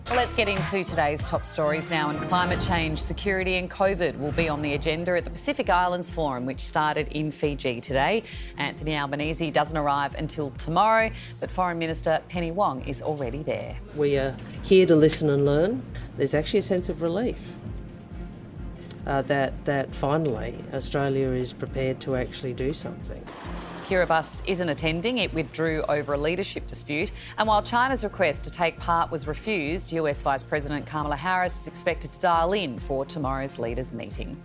Well, let's get into today's top stories now. And climate change, security and COVID will be on the agenda at the Pacific Islands Forum, which started in Fiji today. Anthony Albanese doesn't arrive until tomorrow, but Foreign Minister Penny Wong is already there. We are here to listen and learn. There's actually a sense of relief that finally Australia is prepared to actually do something. Kiribati isn't attending. It withdrew over a leadership dispute. And while China's request to take part was refused, US Vice President Kamala Harris is expected to dial in for tomorrow's leaders' meeting.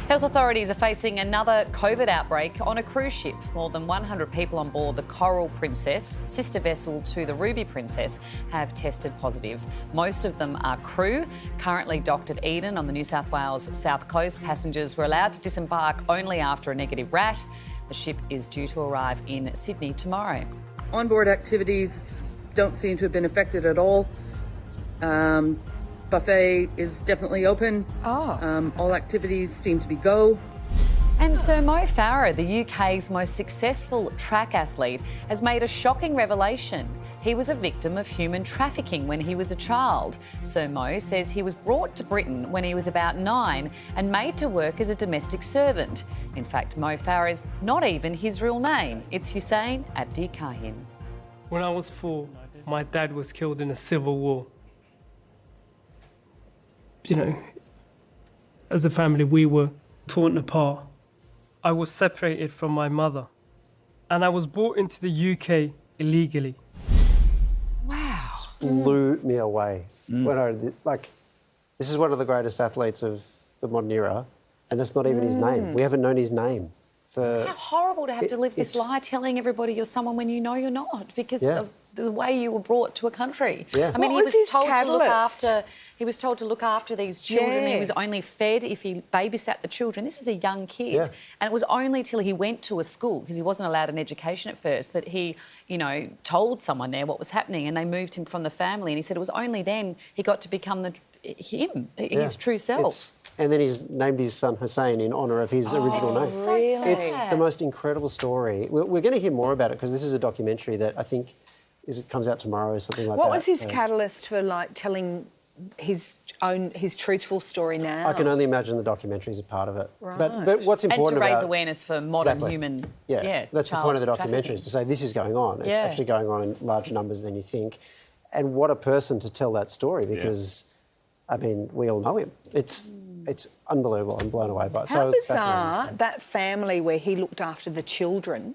Health authorities are facing another COVID outbreak on a cruise ship. More than 100 people on board the Coral Princess, sister vessel to the Ruby Princess, have tested positive. Most of them are crew. Currently docked at Eden on the New South Wales South Coast, passengers were allowed to disembark only after a negative RAT. The ship is due to arrive in Sydney tomorrow. Onboard activities don't seem to have been affected at all. Buffet is definitely open. All activities seem to be go. And Sir Mo Farah, the UK's most successful track athlete, has made a shocking revelation. He was a victim of human trafficking when he was a child. Sir Mo says he was brought to Britain when he was about 9 and made to work as a domestic servant. In fact, Mo Farah is not even his real name. It's Hussein Abdi Kahin. When I was 4, my dad was killed in a civil war. You know, as a family, we were torn apart. I was separated from my mother, and I was brought into the UK illegally. Wow. Blew me away. When I, this is one of the greatest athletes of the modern era, and that's not even his name. We haven't known his name for... How horrible to have to live this lie telling everybody you're someone when you know you're not because of the way you were brought to a country. Yeah. I mean, he was told to look after these children. He was only fed if he babysat the children. This is a young kid. Yeah. And it was only till he went to a school, because he wasn't allowed an education at first, that he, told someone there what was happening, and they moved him from the family. And he said it was only then he got to become his true self. And then he's named his son Hussein in honour of his original name. So sad. It's the most incredible story. We're going to hear more about it because this is a documentary that I think comes out tomorrow or something like that. What was his catalyst for telling his truthful story now? I can only imagine the documentary is a part of it. Right. But what's important and to raise about... awareness for modern human... that's the point of the documentary, is to say this is going on. It's actually going on in larger numbers than you think. And what a person to tell that story, because, I mean, we all know him. It's unbelievable. I'm blown away by it. How bizarre that family where he looked after the children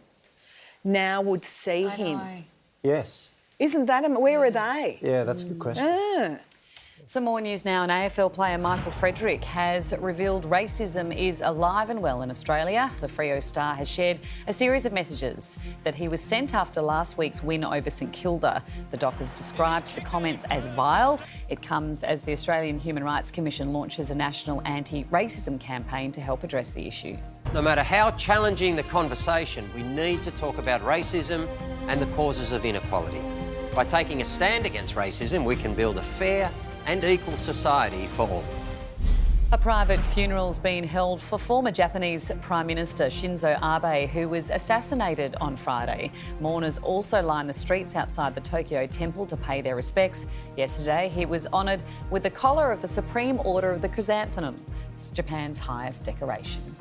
now would see him. Yes. Isn't that... Where are they? Yeah, that's a good question. Some more news now. An AFL player, Michael Frederick, has revealed racism is alive and well in Australia. The Freo star has shared a series of messages that he was sent after last week's win over St Kilda. The Doc has described the comments as vile. It comes as the Australian Human Rights Commission launches a national anti-racism campaign to help address the issue. No matter how challenging the conversation, we need to talk about racism and the causes of inequality. By taking a stand against racism, we can build a fair and equal society for all. A private funeral's been held for former Japanese Prime Minister Shinzo Abe, who was assassinated on Friday. Mourners also lined the streets outside the Tokyo temple to pay their respects. Yesterday, he was honoured with the collar of the Supreme Order of the Chrysanthemum, Japan's highest decoration.